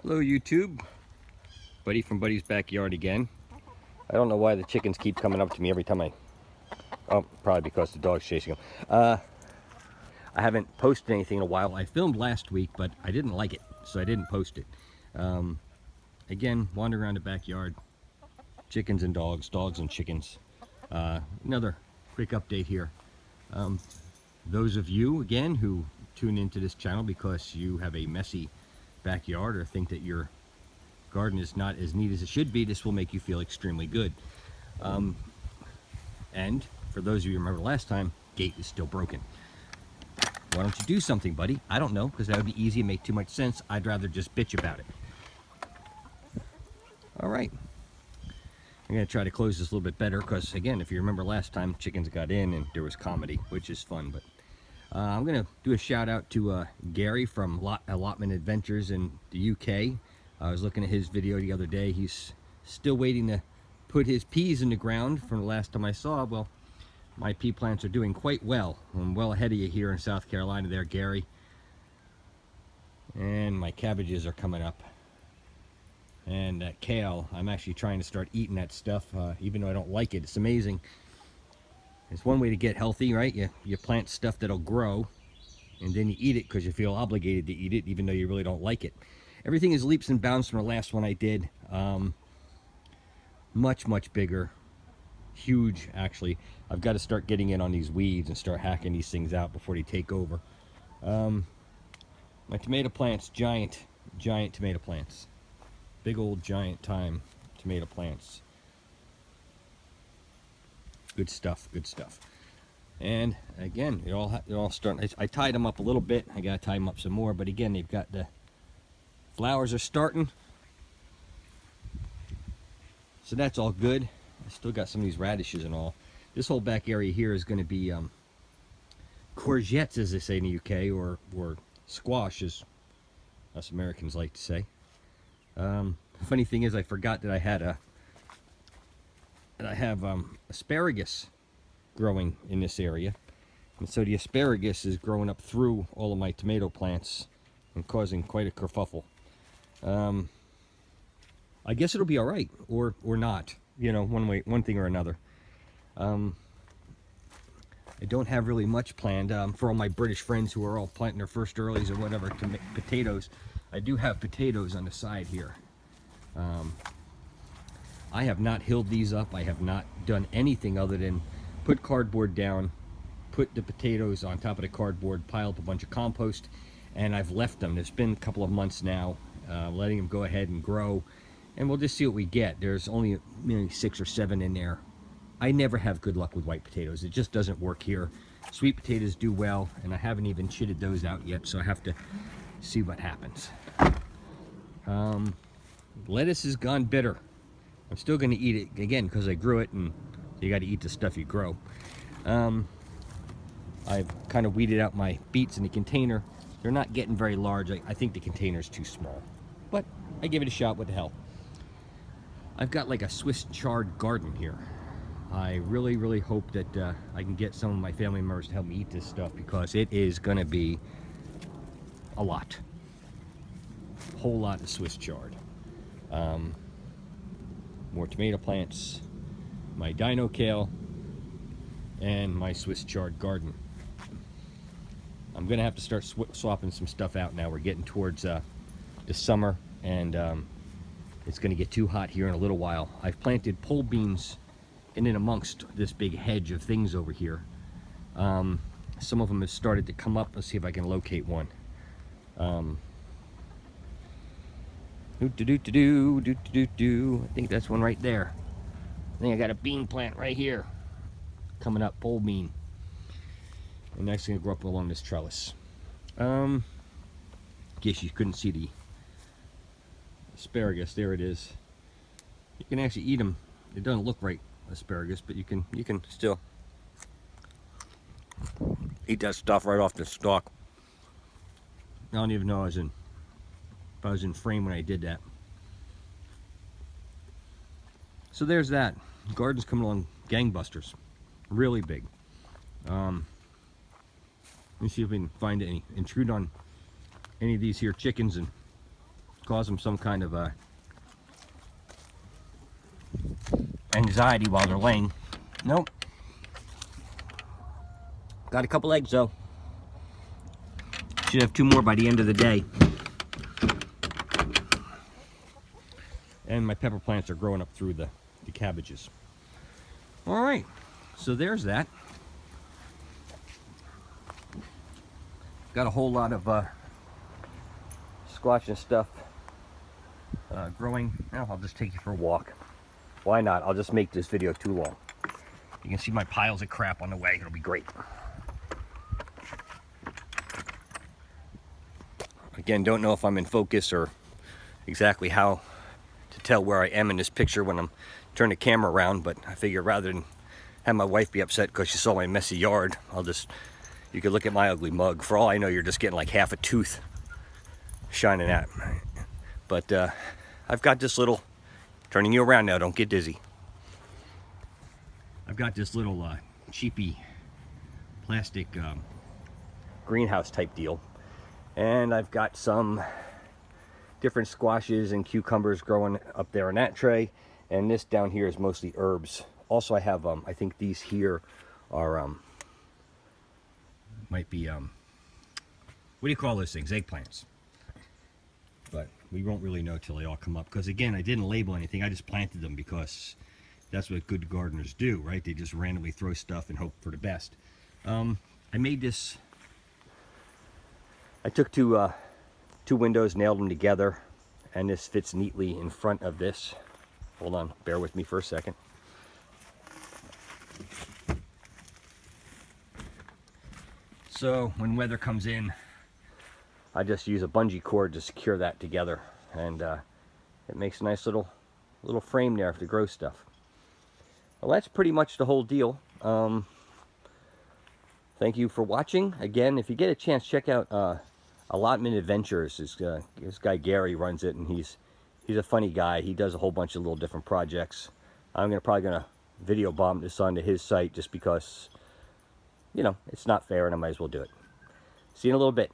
Hello YouTube, Buddy from Buddy's backyard again. I don't know why the chickens keep coming up to me every time oh, probably because the dog's chasing them. I haven't posted anything in a while. I filmed last week, but I didn't like it, so I didn't post it. Again, wandering around the backyard, chickens and dogs, dogs and chickens. Another quick update here. Those of you, again, who tune into this channel because you have a messy backyard or think that your garden is not as neat as it should be, this will make you feel extremely good. And for those of you who remember last time, gate is still broken. Why don't you do something, buddy? I don't know, because that would be easy and make too much sense. I'd rather just bitch about it. All right. I'm going to try to close this a little bit better because, again, if you remember last time, chickens got in and there was comedy, which is fun. But I'm going to do a shout out to Gary from Allotment Adventures in the UK. I was looking at his video the other day. He's still waiting to put his peas in the ground from the last time I saw. Well, my pea plants are doing quite well. I'm well ahead of you here in South Carolina there, Gary. And my cabbages are coming up. And that kale, I'm actually trying to start eating that stuff, even though I don't like it. It's amazing. It's one way to get healthy, right? You plant stuff that'll grow, and then you eat it because you feel obligated to eat it, even though you really don't like it. Everything is leaps and bounds from the last one I did. Much, much bigger. Huge, actually. I've got to start getting in on these weeds and start hacking these things out before they take over. My tomato plants, giant tomato plants. Big old giant tomato plants. Good stuff, good stuff. And again, they're all starting. I tied them up a little bit. I gotta tie them up some more, but again, they've got the flowers are starting. So that's all good. I still got some of these radishes and all. This whole back area here is gonna be courgettes, as they say in the UK, or squash, as us Americans like to say. The funny thing is, I forgot that I had asparagus growing in this area, and so the asparagus is growing up through all of my tomato plants and causing quite a kerfuffle. I guess it'll be all right, or not. You know, one thing or another. I don't have really much planned for all my British friends who are all planting their first earlies or whatever to make potatoes. I do have potatoes on the side here. I have not hilled these up. I have not done anything other than put cardboard down, put the potatoes on top of the cardboard, pile up a bunch of compost, and I've left them. It's been a couple of months now, letting them go ahead and grow, and we'll just see what we get. There's only maybe 6 or 7 in there. I never have good luck with white potatoes. It just doesn't work here. Sweet potatoes do well, and I haven't even chitted those out yet, so I have to see what happens. Lettuce has gone bitter. I'm still going to eat it, again, because I grew it, and you got to eat the stuff you grow. I've kind of weeded out my beets in the container. They're not getting very large. I think the container's too small. But I give it a shot. What the hell? I've got like a Swiss chard garden here. I really, really hope that I can get some of my family members to help me eat this stuff, because it is going to be a lot. A whole lot of Swiss chard. More tomato plants, my dino kale, and my Swiss chard garden. I'm going to have to start swapping some stuff out now. We're getting towards the summer, and it's going to get too hot here in a little while. I've planted pole beans in and amongst this big hedge of things over here. Some of them have started to come up. Let's see if I can locate one. I think that's one right there. I think I got a bean plant right here coming up, pole bean, and that's gonna grow up along this trellis. In case you couldn't see the asparagus, there it is. You can actually eat them. It doesn't look right, asparagus, but you can still eat that stuff right off the stalk. I don't even know if I was in frame when I did that. So there's that. The garden's coming along gangbusters. Really big. Let me see if we can find any, intrude on any of these here chickens and cause them some kind of anxiety while they're laying. Nope. Got a couple eggs though. Should have 2 more by the end of the day. And my pepper plants are growing up through the cabbages. All right, so there's that. Got a whole lot of squash and stuff growing. Now I'll just take you for a walk. Why not? I'll just make this video too long. You can see my piles of crap on the way. It'll be great. Again, don't know if I'm in focus or exactly how to tell where I am in this picture when I'm turning the camera around, but I figure rather than have my wife be upset because she saw my messy yard, you could look at my ugly mug. For all I know, you're just getting like half a tooth shining at. But I've got this little, turning you around now, don't get dizzy. I've got this little cheapy plastic greenhouse type deal. And I've got some different squashes and cucumbers growing up there in that tray. And this down here is mostly herbs. Also, I have, I think these here are, might be, what do you call those things? Eggplants. But we won't really know till they all come up. Because again, I didn't label anything. I just planted them because that's what good gardeners do, right? They just randomly throw stuff and hope for the best. I made this, I took two windows, nailed them together, and this fits neatly in front of this. Hold on, bear with me for a second. So when weather comes in, I just use a bungee cord to secure that together, and it makes a nice little frame there to grow stuff. Well, that's pretty much the whole deal. Thank you for watching. Again, if you get a chance, check out Allotment Adventures. This guy Gary runs it, and he's a funny guy. He does a whole bunch of little different projects. I'm probably gonna video bomb this onto his site just because, you know, it's not fair and I might as well do it. See you in a little bit.